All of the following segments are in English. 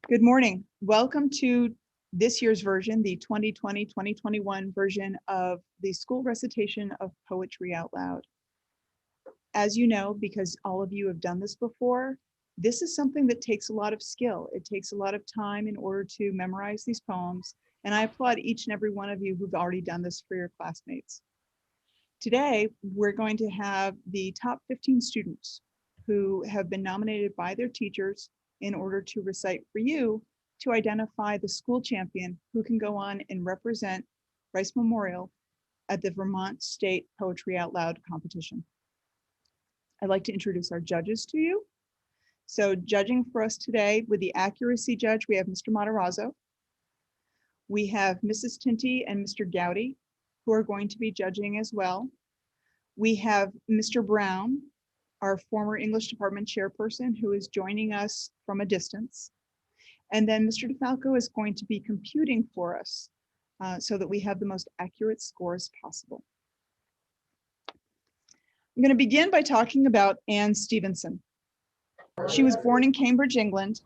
Good morning. Welcome to this year's version, the 2020-2021 version of the school recitation of Poetry Out Loud. As you know, because all of you have done this before, this is something that takes a lot of skill. It takes a lot of time in order to memorize these poems, and I applaud each and every one of you who've already done this for your classmates. Today, we're going to have the top 15 students who have been nominated by their teachers in order to recite for you to identify the school champion who can go on and represent Rice Memorial at the Vermont State Poetry Out Loud competition. I'd like to introduce our judges to you. So judging for us today with the accuracy judge, we have Mr. Matarazzo. We have Mrs. Tinty and Mr. Gowdy, who are going to be judging as well. We have Mr. Brown, our former English department chairperson, who is joining us from a distance. And then Mr. DeFalco is going to be computing for us so that we have the most accurate scores possible. I'm going to begin by talking about Ann Stevenson. She was born in Cambridge, England,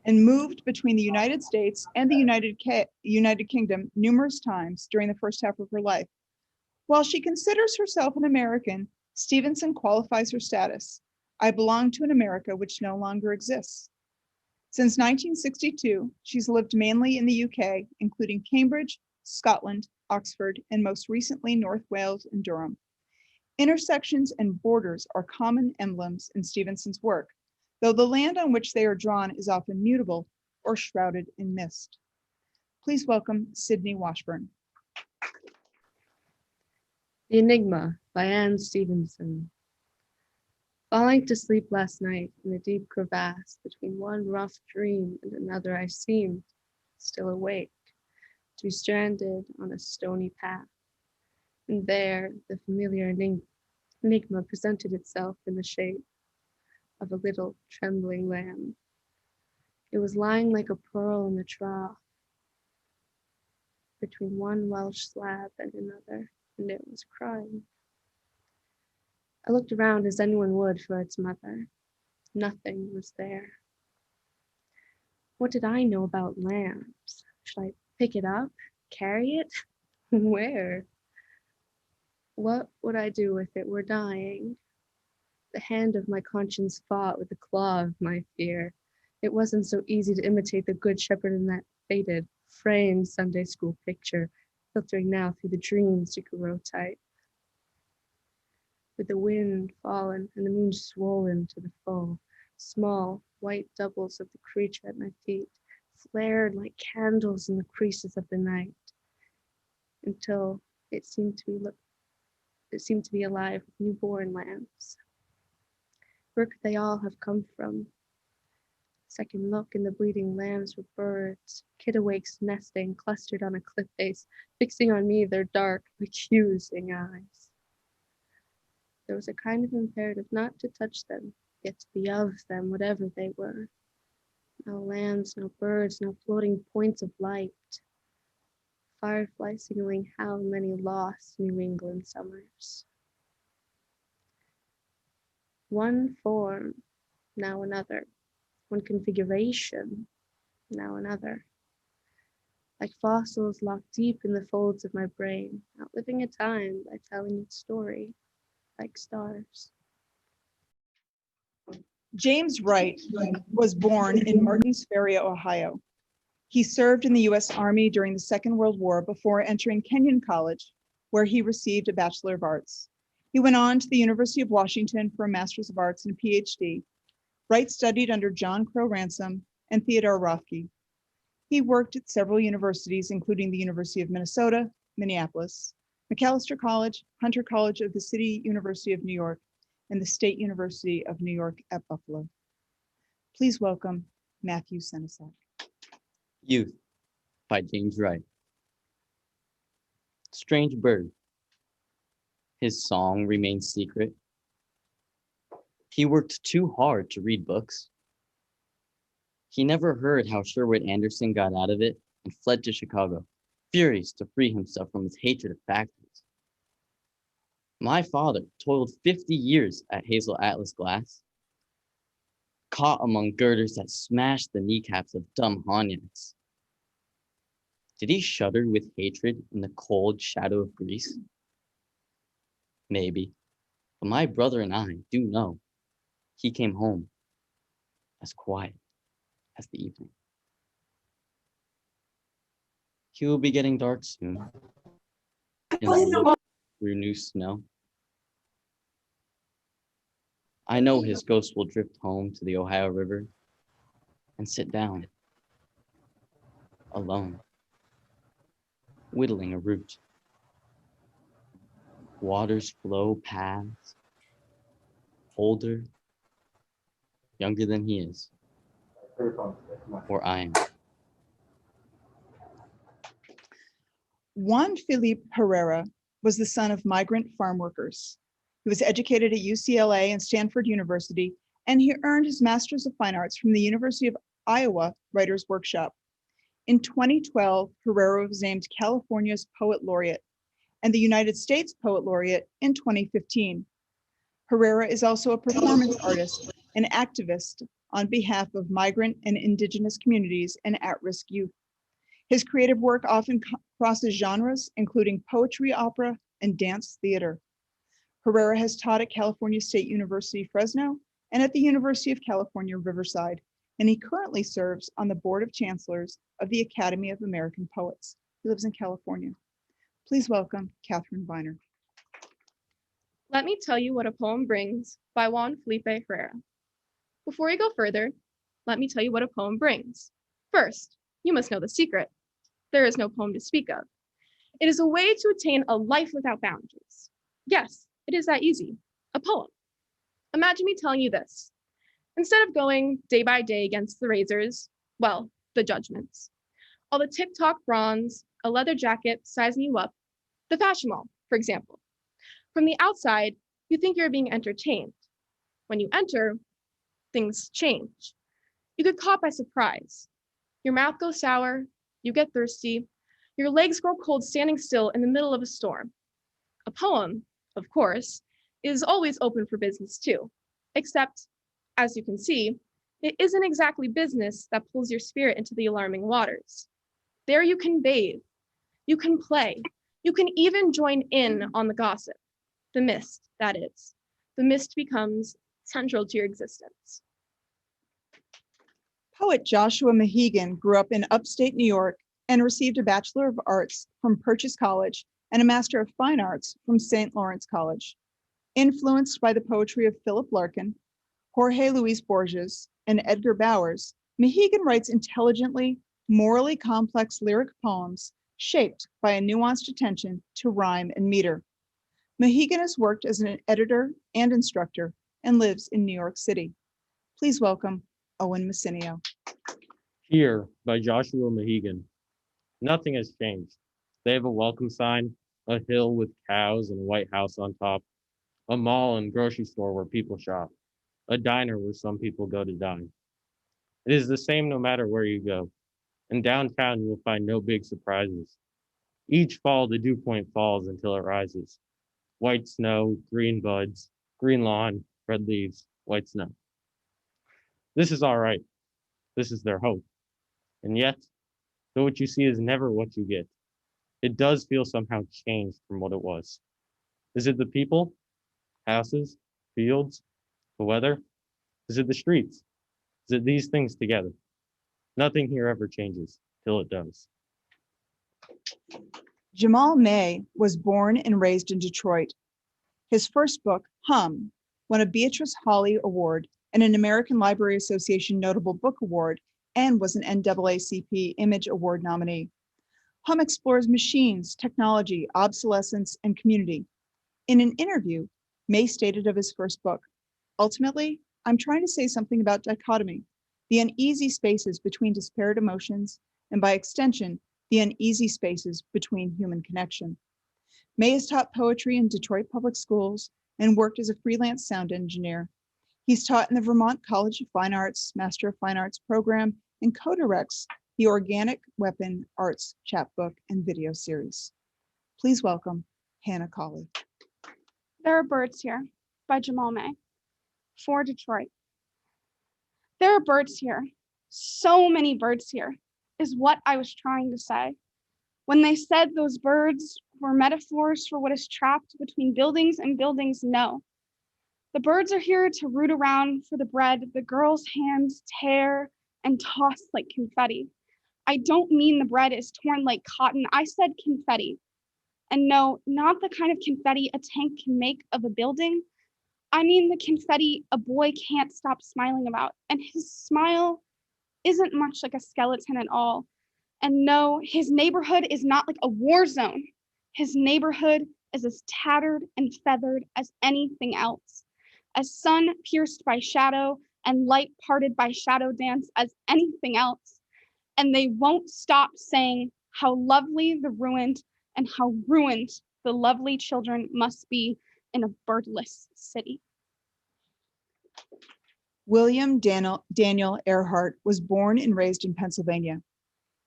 and moved between the United States and the United Kingdom numerous times during the first half of her life. While she considers herself an American, Stevenson qualifies her status. I belong to an America which no longer exists. Since 1962, she's lived mainly in the UK, including Cambridge, Scotland, Oxford, and most recently North Wales and Durham. Intersections and borders are common emblems in Stevenson's work, though the land on which they are drawn is often mutable or shrouded in mist. Please welcome Sydney Washburn. The Enigma by Ann Stevenson. Falling to sleep last night in a deep crevasse between one rough dream and another, I seemed, still awake, to be stranded on a stony path. And there the familiar enigma presented itself in the shape of a little trembling lamb. It was lying like a pearl in the trough between one Welsh slab and another, and it was crying. I looked around as anyone would for its mother. Nothing was there. What did I know about lambs? Should I pick it up, carry it? Where? What would I do if it were dying? The hand of my conscience fought with the claw of my fear. It wasn't so easy to imitate the Good Shepherd in that faded, framed Sunday school picture, filtering now through the dreams daguerreotype. With the wind fallen and the moon swollen to the full, small white doubles of the creature at my feet flared like candles in the creases of the night, until it seemed to be alive with newborn lambs. Where could they all have come from? Second look, and the bleeding lambs were birds, kittiwakes nesting, clustered on a cliff face, fixing on me their dark, accusing eyes. There was a kind of imperative not to touch them, yet to be of them, whatever they were. No lambs, no birds, no floating points of light. Firefly signaling how many lost New England summers. One form, now another. One configuration, now another. Like fossils locked deep in the folds of my brain, outliving a time by telling its story. Like stars. James Wright was born in Martins Ferry, Ohio. He served in the US Army during the Second World War before entering Kenyon College, where he received a Bachelor of Arts. He went on to the University of Washington for a Master's of Arts and a PhD. Wright studied under John Crowe Ransom and Theodore Rothke. He worked at several universities, including the University of Minnesota, Minneapolis, Macalester College, Hunter College of the City University of New York, and the State University of New York at Buffalo. Please welcome Matthew Senesac. Youth by James Wright. Strange bird. His song remains secret. He worked too hard to read books. He never heard how Sherwood Anderson got out of it and fled to Chicago, furious to free himself from his hatred of factories. My father toiled 50 years at Hazel Atlas Glass. caught among girders that smashed the kneecaps of dumb Hanyaks. Did he shudder with hatred in the cold shadow of Greece? Maybe, but my brother and I do know he came home as quiet as the evening. He will be getting dark soon in the woods through new snow. I know his ghost will drift home to the Ohio River and sit down alone, whittling a root. Waters flow past, older, younger than he is, or I am. Juan Philippe Herrera was the son of migrant farm workers. He was educated at UCLA and Stanford University, and he earned his Master's of Fine Arts from the University of Iowa Writers' Workshop. In 2012, Herrera was named California's Poet Laureate and the United States Poet Laureate in 2015. Herrera is also a performance artist and activist on behalf of migrant and indigenous communities and at-risk youth. His creative work often crosses genres, including poetry, opera, and dance theater. Herrera has taught at California State University, Fresno, and at the University of California, Riverside, and he currently serves on the Board of Chancellors of the Academy of American Poets. He lives in California. Please welcome Catherine Viner. Let me tell you what a poem brings by Juan Felipe Herrera. Before we go further, let me tell you what a poem brings. First, you must know the secret. There is no poem to speak of. It is a way to attain a life without boundaries. Yes, it is that easy, a poem. Imagine me telling you this. Instead of going day by day against the razors, well, the judgments, all the TikTok bronze, a leather jacket sizing you up, the fashion mall, for example. From the outside, you think you're being entertained. When you enter, things change. You get caught by surprise. Your mouth goes sour, you get thirsty, your legs grow cold standing still in the middle of a storm. A poem, of course, is always open for business too, except, as you can see, it isn't exactly business that pulls your spirit into the alarming waters. There you can bathe, you can play, you can even join in on the gossip. The mist, that is. The mist becomes central to your existence. Poet Joshua Mahegan grew up in upstate New York and received a Bachelor of Arts from Purchase College and a Master of Fine Arts from St. Lawrence College. Influenced by the poetry of Philip Larkin, Jorge Luis Borges, and Edgar Bowers, Mahegan writes intelligently, morally complex lyric poems shaped by a nuanced attention to rhyme and meter. Mahegan has worked as an editor and instructor and lives in New York City. Please welcome Owen Messineo. Here by Joshua Mahegan. Nothing has changed. They have a welcome sign, a hill with cows and a white house on top, a mall and grocery store where people shop, a diner where some people go to dine. It is the same no matter where you go. In downtown, you will find no big surprises. Each fall, the dew point falls until it rises. White snow, green buds, green lawn, red leaves, white snow. This is all right. This is their hope. And yet, though what you see is never what you get, it does feel somehow changed from what it was. Is it the people, houses, fields, the weather? Is it the streets? Is it these things together? Nothing here ever changes till it does. Jamal May was born and raised in Detroit. His first book, Hum, won a Beatrice Hawley Award and an American Library Association Notable Book Award and was an NAACP Image Award nominee. Hum explores machines, technology, obsolescence, and community. In an interview, May stated of his first book, "Ultimately, I'm trying to say something about dichotomy, the uneasy spaces between disparate emotions, and by extension, the uneasy spaces between human connection." May has taught poetry in Detroit Public Schools and worked as a freelance sound engineer. He's taught in the Vermont College of Fine Arts, Master of Fine Arts program, and co-directs the Organic Weapon Arts chapbook and video series. Please welcome Hannah Cawley. There Are Birds Here by Jamal May. For Detroit. There are birds here. So many birds here, is what I was trying to say. When they said those birds were metaphors for what is trapped between buildings and buildings, no. The birds are here to root around for the bread the girls' hands tear and toss like confetti. I don't mean the bread is torn like cotton. I said confetti. And no, not the kind of confetti a tank can make of a building. I mean the confetti a boy can't stop smiling about. And his smile isn't much like a skeleton at all. And no, his neighborhood is not like a war zone. His neighborhood is as tattered and feathered as anything else, as sun pierced by shadow and light parted by shadow dance as anything else. And they won't stop saying how lovely the ruined and how ruined the lovely children must be in a birdless city. William Daniel Earhart was born and raised in Pennsylvania.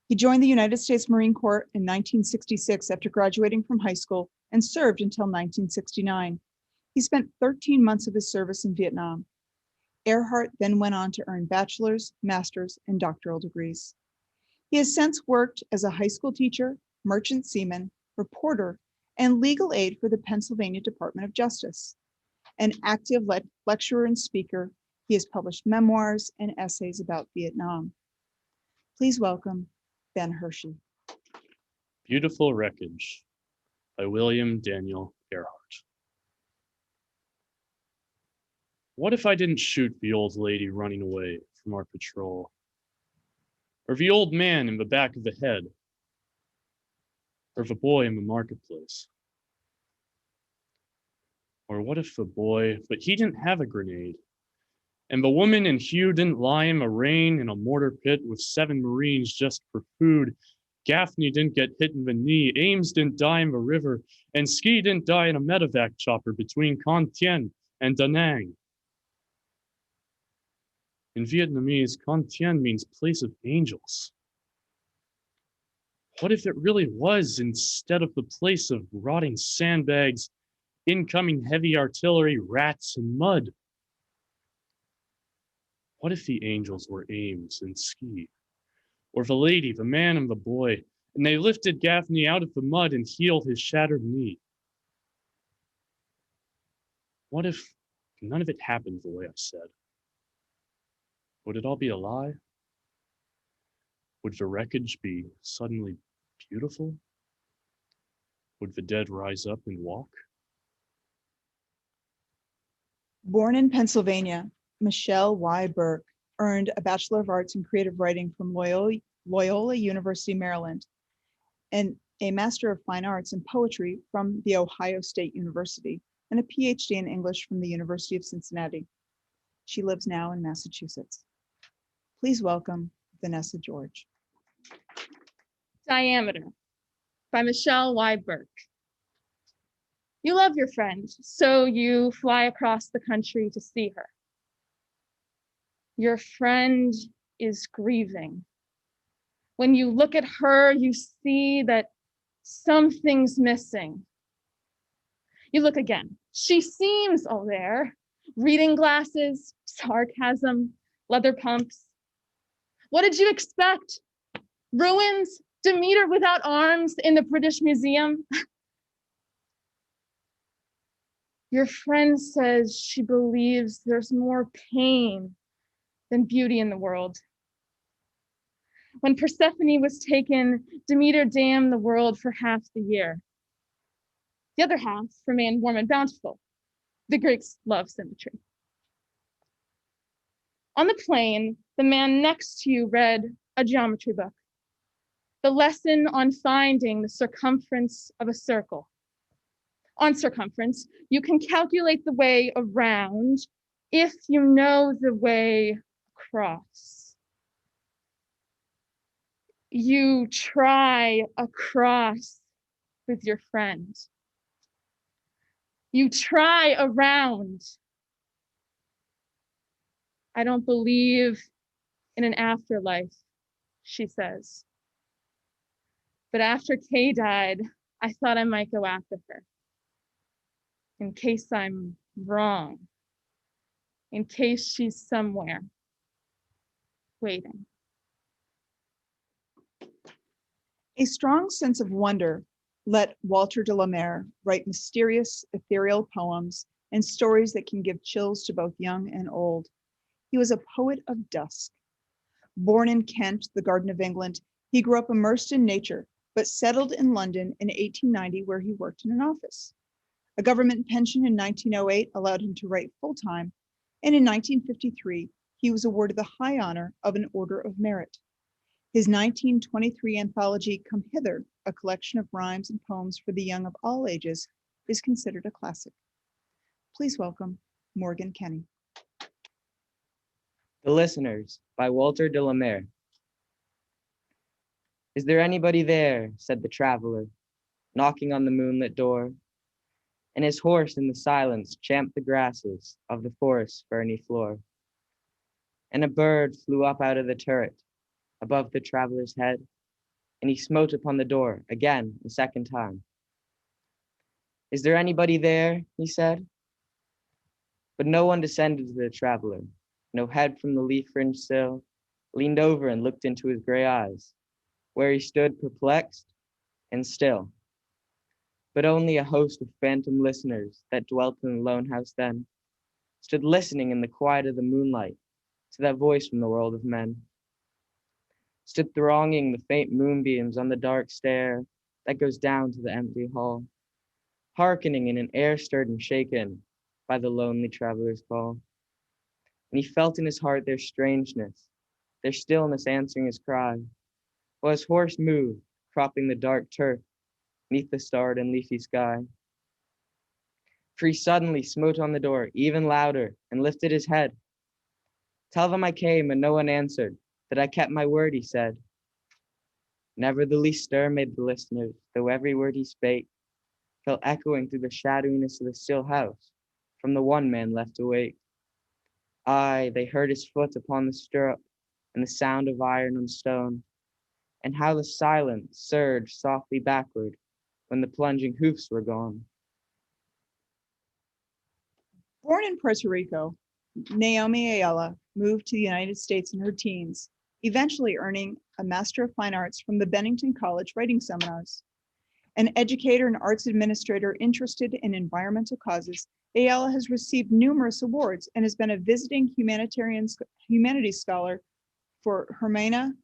He joined the United States Marine Corps in 1966 after graduating from high school and served until 1969. He spent 13 months of his service in Vietnam. Earhart then went on to earn bachelor's, master's, and doctoral degrees. He has since worked as a high school teacher, merchant seaman, reporter, and legal aid for the Pennsylvania Department of Justice. An active lecturer and speaker, he has published memoirs and essays about Vietnam. Please welcome Ben Hershey. Beautiful Wreckage by William Daniel Earhart. What if I didn't shoot the old lady running away from our patrol? Or the old man in the back of the head? Or the boy in the marketplace? Or what if the boy, but he didn't have a grenade, and the woman and Hugh didn't lie in the rain in a mortar pit with 7 Marines just for food? Gaffney didn't get hit in the knee, Ames didn't die in the river, and Ski didn't die in a medevac chopper between Con Thien and Da Nang. In Vietnamese, Con Thien means place of angels. What if it really was, instead of the place of rotting sandbags, incoming heavy artillery, rats, and mud? What if the angels were Ames and Ski? Or the lady, the man, and the boy, and they lifted Gaffney out of the mud and healed his shattered knee? What if none of it happened the way I said? Would it all be a lie? Would the wreckage be suddenly beautiful? Would the dead rise up and walk? Born in Pennsylvania, Michelle Y. Burke earned a Bachelor of Arts in Creative Writing from Loyola University, Maryland, and a Master of Fine Arts in Poetry from The Ohio State University, and a PhD in English from the University of Cincinnati. She lives now in Massachusetts. Please welcome Vanessa George. Diameter by Michelle Y. Burke. You love your friend, so you fly across the country to see her. Your friend is grieving. When you look at her, you see that something's missing. You look again. She seems all there. Reading glasses, sarcasm, leather pumps. What did you expect? Ruins? Demeter without arms in the British Museum? Your friend says she believes there's more pain than beauty in the world. When Persephone was taken, Demeter damned the world for half the year. The other half remained warm and bountiful. The Greeks love symmetry. On the plane, the man next to you read a geometry book. The lesson on finding the circumference of a circle. On circumference, you can calculate the way around if you know the way across. You try across with your friend. You try around. I don't believe in an afterlife, she says. But after Kay died, I thought I might go after her. In case I'm wrong. In case she's somewhere. waiting. A strong sense of wonder let Walter de la Mare write mysterious, ethereal poems and stories that can give chills to both young and old. He was a poet of dusk. Born in Kent, the Garden of England, he grew up immersed in nature, but settled in London in 1890, where he worked in an office. A government pension in 1908 allowed him to write full-time, and in 1953, he was awarded the high honor of an Order of Merit. His 1923 anthology, Come Hither, a collection of rhymes and poems for the young of all ages, is considered a classic. Please welcome Morgan Kenney. The Listeners by Walter de la Mare. Is there anybody there? Said the traveler, knocking on the moonlit door, and his horse in the silence champed the grasses of the forest's ferny floor. And a bird flew up out of the turret above the traveler's head, and he smote upon the door again a second time. Is there anybody there? He said. But no one descended to the traveler. No head from the leaf-fringed sill leaned over and looked into his gray eyes, where he stood perplexed and still. But only a host of phantom listeners that dwelt in the lone house then stood listening in the quiet of the moonlight to that voice from the world of men. Stood thronging the faint moonbeams on the dark stair that goes down to the empty hall, hearkening in an air stirred and shaken by the lonely traveler's call. And he felt in his heart their strangeness, their stillness answering his cry, while his horse moved, cropping the dark turf neath the starred and leafy sky. For he suddenly smote on the door even louder and lifted his head. Tell them I came, and no one answered, that I kept my word, he said. Never the least stir made the listeners, though every word he spake fell echoing through the shadowiness of the still house from the one man left awake. Aye, they heard his foot upon the stirrup and the sound of iron on stone, and how the silence surged softly backward when the plunging hoofs were gone. Born in Puerto Rico, Naomi Ayala moved to the United States in her teens, eventually earning a Master of Fine Arts from the Bennington College Writing Seminars. An educator and arts administrator interested in environmental causes, Ayala has received numerous awards and has been a visiting humanities scholar for Hermana,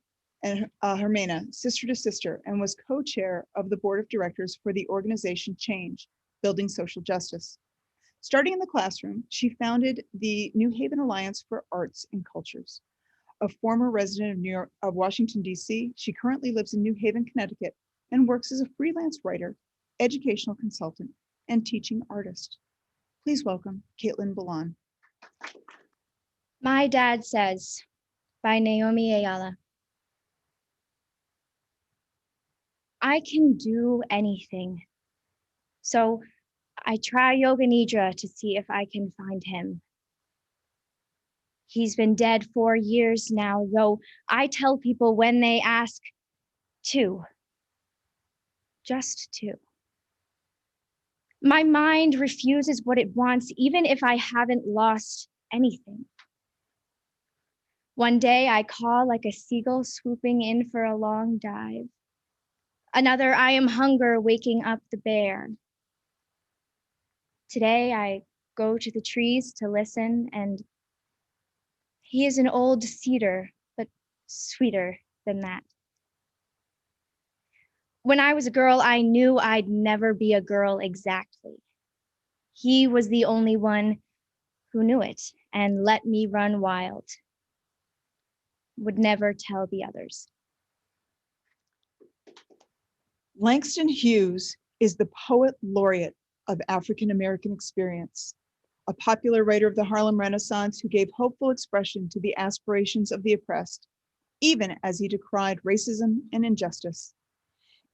Sister to Sister, and was co-chair of the board of directors for the organization Change, Building Social Justice. Starting in the classroom, she founded the New Haven Alliance for Arts and Cultures. A former resident of Washington, D.C., she currently lives in New Haven, Connecticut, and works as a freelance writer, educational consultant, and teaching artist. Please welcome Caitlin Balon. My Dad Says by Naomi Ayala. I can do anything. So I try Yoga Nidra to see if I can find him. He's been dead 4 years now, though I tell people when they ask, 2. Just 2. My mind refuses what it wants, even if I haven't lost anything. One day I call like a seagull swooping in for a long dive. Another, I am hunger waking up the bear. Today I go to the trees to listen, and he is an old cedar, but sweeter than that. When I was a girl, I knew I'd never be a girl exactly. He was the only one who knew it and let me run wild. Would never tell the others. Langston Hughes is the poet laureate of African American experience, a popular writer of the Harlem Renaissance who gave hopeful expression to the aspirations of the oppressed, even as he decried racism and injustice.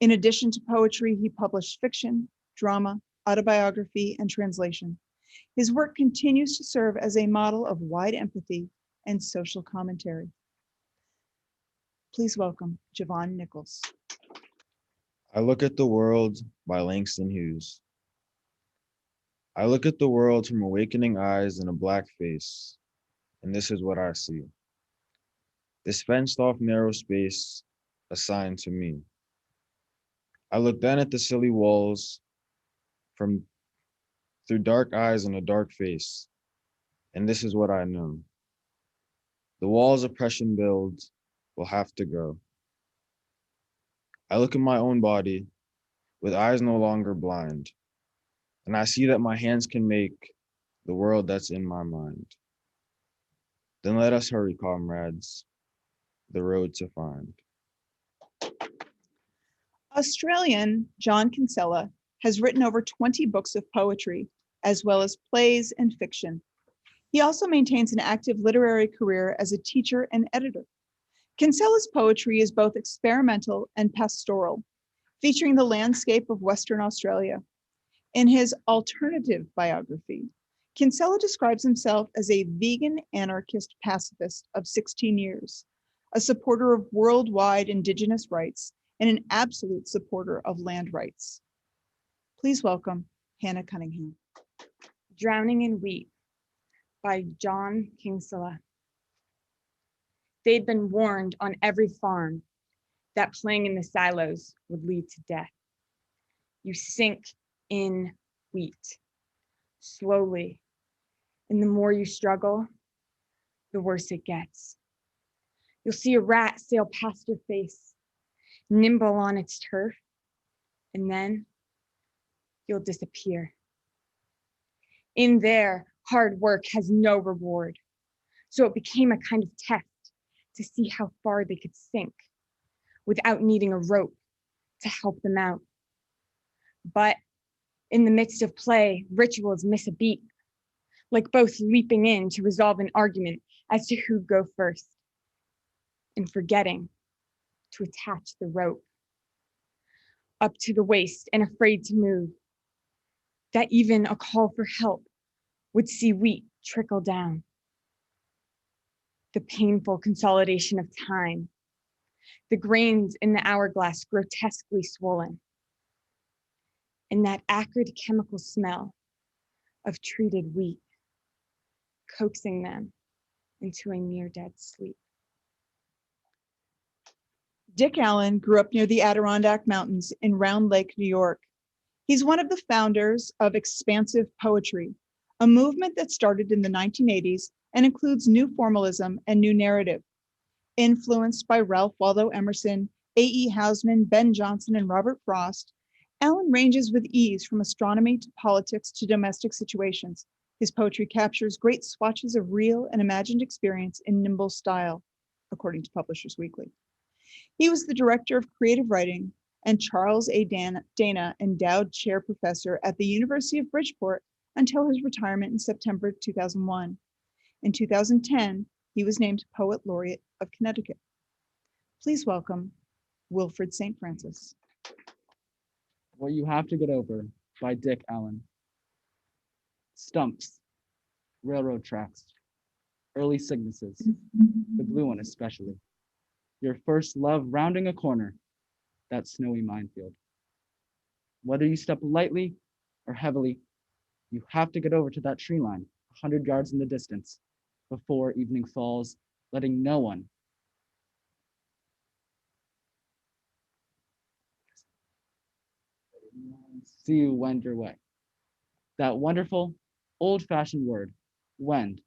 In addition to poetry, he published fiction, drama, autobiography, and translation. His work continues to serve as a model of wide empathy and social commentary. Please welcome Javan Nichols. I Look at the World by Langston Hughes. I look at the world from awakening eyes and a black face, and this is what I see. this fenced off narrow space assigned to me. I look then at the silly walls from through dark eyes and a dark face, and this is what I know. The walls oppression builds will have to go. I look at my own body with eyes no longer blind, and I see that my hands can make the world that's in my mind. Then let us hurry, comrades, the road to find. Australian John Kinsella has written over 20 books of poetry, as well as plays and fiction. He also maintains an active literary career as a teacher and editor. Kinsella's poetry is both experimental and pastoral, featuring the landscape of Western Australia. In his alternative biography, Kinsella describes himself as a vegan anarchist pacifist of 16 years, a supporter of worldwide Indigenous rights, and an absolute supporter of land rights. Please welcome Hannah Cunningham. Drowning in Wheat by John Kinsella. They'd been warned on every farm that playing in the silos would lead to death. You sink in wheat, slowly, and the more you struggle, the worse it gets. You'll see a rat sail past your face, nimble on its turf, and then you'll disappear. In there, hard work has no reward, so it became a kind of test to see how far they could sink without needing a rope to help them out. But in the midst of play, rituals miss a beat, like both leaping in to resolve an argument as to who'd go first, and forgetting to attach the rope. Up to the waist and afraid to move, that even a call for help would see wheat trickle down. The painful consolidation of time, the grains in the hourglass grotesquely swollen, and that acrid chemical smell of treated wheat, coaxing them into a near dead sleep. Dick Allen grew up near the Adirondack Mountains in Round Lake, New York. He's one of the founders of expansive poetry, a movement that started in the 1980s and includes new formalism and new narrative. Influenced by Ralph Waldo Emerson, A.E. Housman, Ben Jonson, and Robert Frost, Allen ranges with ease from astronomy to politics to domestic situations. His poetry captures great swatches of real and imagined experience in nimble style, according to Publishers Weekly. He was the director of creative writing and Charles A. Dana Endowed Chair Professor at the University of Bridgeport until his retirement in September 2001. In 2010, he was named Poet Laureate of Connecticut. Please welcome Wilfred St. Francis. What You Have to Get Over by Dick Allen. Stumps, railroad tracks, early sicknesses, the blue one especially. Your first love rounding a corner, that snowy minefield. Whether you step lightly or heavily, you have to get over to that tree line, 100 yards in the distance, before evening falls, letting no one see you wend your way. That wonderful, old-fashioned word, wend,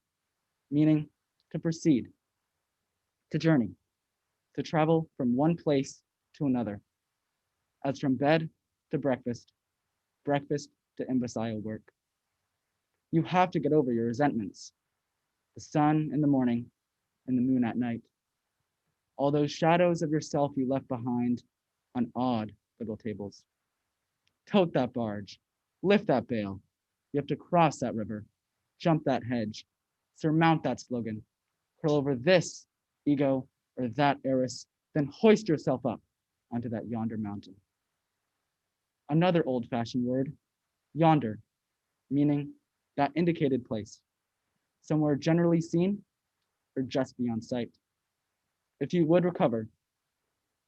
meaning to proceed, to journey, to travel from one place to another, as from bed to breakfast, breakfast to imbecile work. You have to get over your resentments, the sun in the morning and the moon at night, all those shadows of yourself you left behind on odd little tables. Tote that barge, lift that bale. You have to cross that river, jump that hedge, surmount that slogan, curl over this ego or that heiress, then hoist yourself up onto that yonder mountain. Another old-fashioned word, yonder, meaning that indicated place, somewhere generally seen or just beyond sight. If you would recover,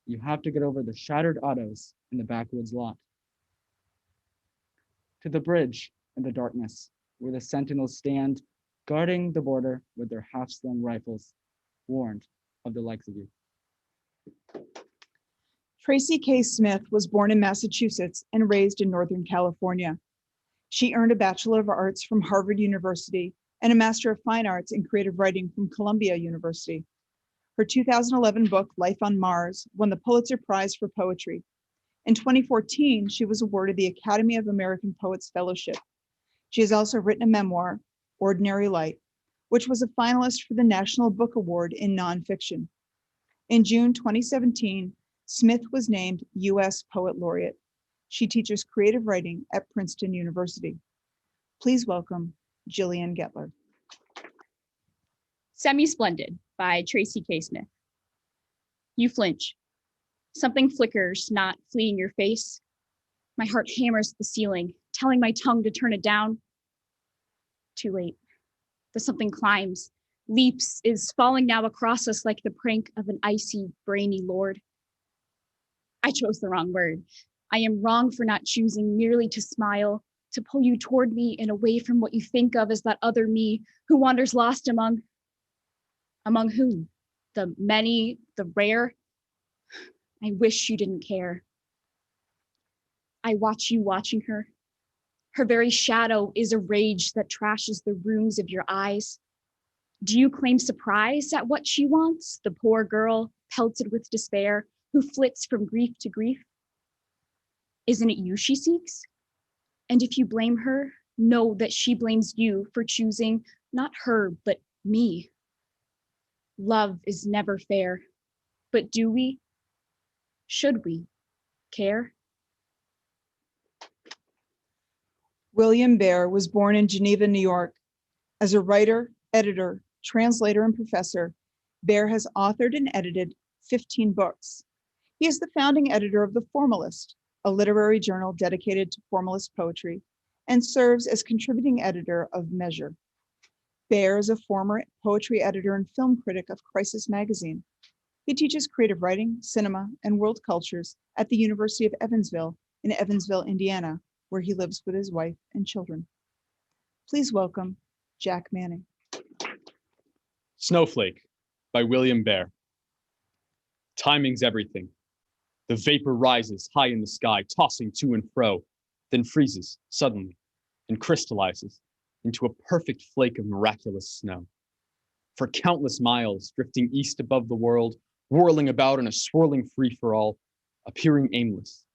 you have to get over the shattered autos in the backwoods lot. To the bridge in the darkness, where the sentinels stand, guarding the border with their half-slung rifles, warned of the likes of you. Tracy K Smith was born in Massachusetts and raised in Northern California. She earned a Bachelor of Arts from Harvard University and a Master of Fine Arts in Creative Writing from Columbia University. Her 2011 book, Life on Mars, won the Pulitzer Prize for Poetry. In 2014, she was awarded the Academy of American Poets Fellowship. She has also written a memoir, Ordinary Light, which was a finalist for the National Book Award in Nonfiction. In June 2017, Smith was named U.S. Poet Laureate. She teaches creative writing at Princeton University. Please welcome Jillian Getler. Semi-Splendid by Tracy K Smith. You flinch. Something flickers, not fleeing your face. My heart hammers the ceiling, telling my tongue to turn it down. Too late. The something climbs, leaps, is falling now across us like the prank of an icy, brainy lord. I chose the wrong word. I am wrong for not choosing merely to smile, to pull you toward me and away from what you think of as that other me who wanders lost among whom? The many, the rare? I wish you didn't care. I watch you watching her. Her very shadow is a rage that trashes the rooms of your eyes. Do you claim surprise at what she wants, the poor girl pelted with despair who flits from grief to grief? Isn't it you she seeks? And if you blame her, know that she blames you for choosing not her, but me. Love is never fair, but do we, should we, care? William Bear was born in Geneva, New York. As a writer, editor, translator, and professor, Bear has authored and edited 15 books. He is the founding editor of The Formalist, a literary journal dedicated to formalist poetry, and serves as contributing editor of Measure. Bear is a former poetry editor and film critic of Crisis Magazine. He teaches creative writing, cinema, and world cultures at the University of Evansville in Evansville, Indiana, where he lives with his wife and children. Please welcome Jack Manning. Snowflake by William Bear. Timing's everything. The vapor rises high in the sky, tossing to and fro, then freezes suddenly and crystallizes into a perfect flake of miraculous snow. For countless miles, drifting east above the world, whirling about in a swirling free-for-all, appearing aimless,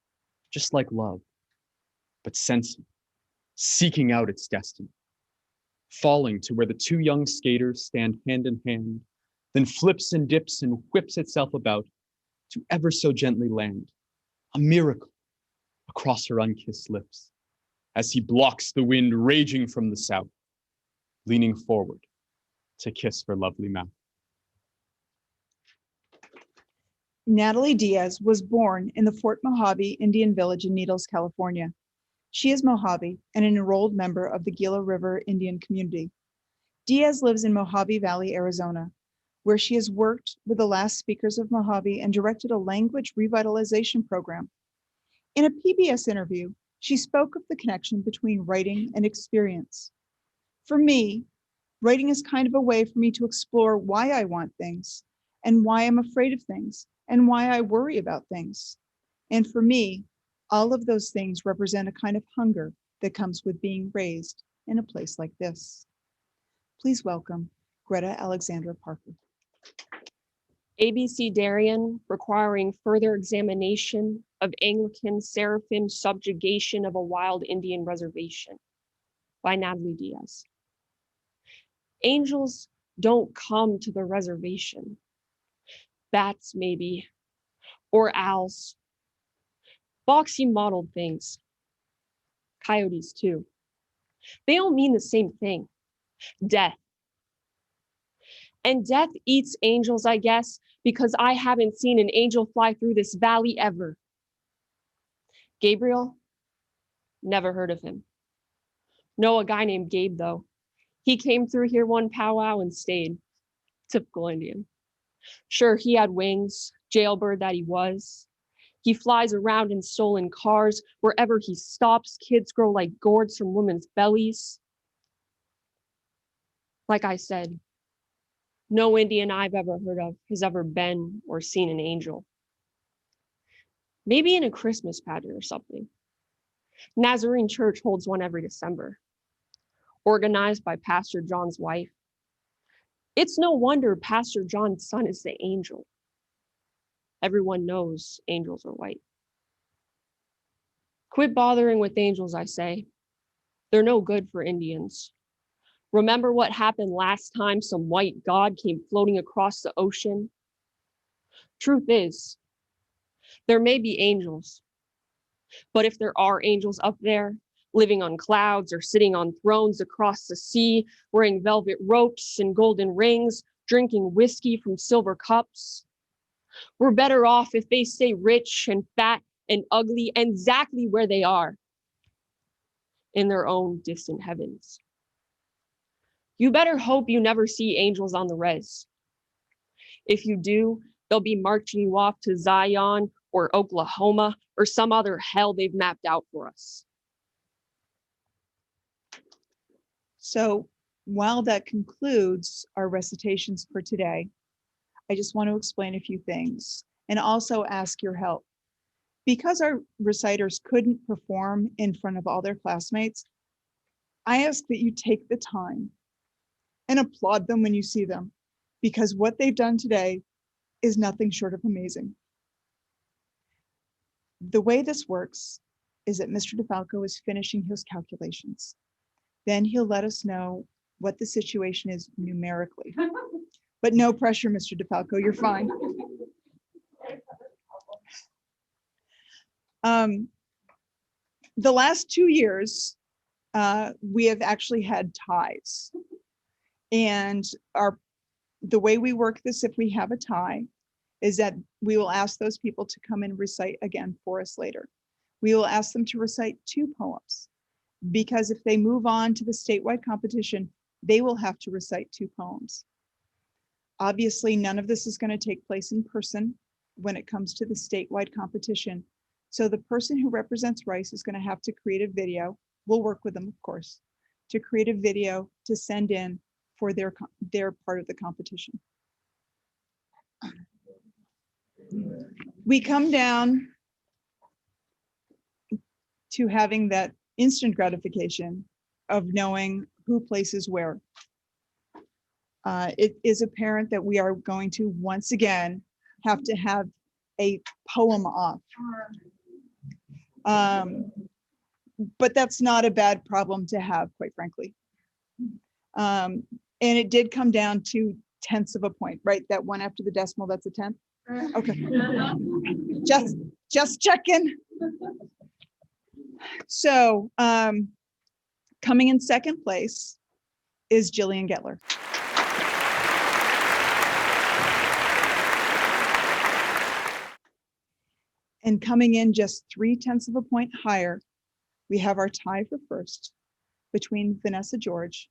just like love, but sensing, seeking out its destiny, falling to where the two young skaters stand hand in hand, then flips and dips and whips itself about to ever so gently land, a miracle, across her unkissed lips, as he blocks the wind raging from the south, leaning forward to kiss her lovely mouth. Natalie Diaz was born in the Fort Mojave Indian Village in Needles, California. She is Mojave and an enrolled member of the Gila River Indian community. Diaz lives in Mojave Valley, Arizona, where she has worked with the last speakers of Mojave and directed a language revitalization program. In a PBS interview, she spoke of the connection between writing and experience. For me, writing is kind of a way for me to explore why I want things and why I'm afraid of things and why I worry about things. And for me, all of those things represent a kind of hunger that comes with being raised in a place like this. Please welcome Greta Alexandra-Parker. ABC Darien, requiring further examination of Anglican seraphim subjugation of a wild Indian reservation by Natalie Diaz. Angels don't come to the reservation. Bats maybe, or owls. Boxy mottled things. Coyotes too. They don't mean the same thing. Death. And death eats angels, I guess, because I haven't seen an angel fly through this valley ever. Gabriel? Never heard of him. Know a guy named Gabe, though. He came through here one powwow and stayed. Typical Indian. Sure, he had wings, jailbird that he was. He flies around in stolen cars. Wherever he stops, kids grow like gourds from women's bellies. Like I said, No Indian I've ever heard of has ever been or seen an angel. Maybe in a Christmas pageant or something. Nazarene Church holds one every December, organized by Pastor John's wife. It's no wonder Pastor John's son is the angel. Everyone knows angels are white. Quit bothering with angels, I say. They're no good for Indians. Remember what happened last time some white god came floating across the ocean? Truth is, there may be angels, but if there are angels up there, living on clouds or sitting on thrones across the sea, wearing velvet ropes and golden rings, drinking whiskey from silver cups, we're better off if they stay rich and fat and ugly and exactly where they are, in their own distant heavens. You better hope you never see angels on the res. If you do, they'll be marching you off to Zion or Oklahoma or some other hell they've mapped out for us. So while that concludes our recitations for today, I just want to explain a few things and also ask your help. Because our reciters couldn't perform in front of all their classmates, I ask that you take the time and applaud them when you see them, because what they've done today is nothing short of amazing. The way this works is that Mr. DeFalco is finishing his calculations. Then he'll let us know what the situation is numerically. But no pressure, Mr. DeFalco, you're fine. The last 2 years, we have actually had ties. And the way we work this, if we have a tie, is that we will ask those people to come and recite again for us later. We will ask them to recite 2 poems, because if they move on to the statewide competition, they will have to recite 2 poems. Obviously, none of this is going to take place in person when it comes to the statewide competition. So the person who represents Rice is going to have to create a video. We'll work with them, of course, to create a video to send in for their part of the competition. We come down to having that instant gratification of knowing who places where. It is apparent that we are going to once again have to have a poem off. But that's not a bad problem to have, quite frankly. And it did come down to tenths of a point, right? That one after the decimal, that's a tenth? Okay. Just checking. So coming in second place is Jillian Getler. And coming in just 0.3 of a point higher, we have our tie for first between Vanessa George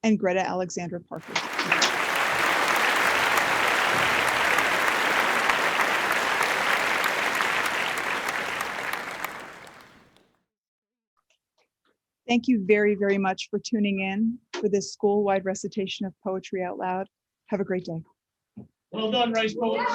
and Greta Alexandra-Parker. Thank you very, very much for tuning in for this school-wide recitation of Poetry Out Loud. Have a great day. Well done, Rice Poets.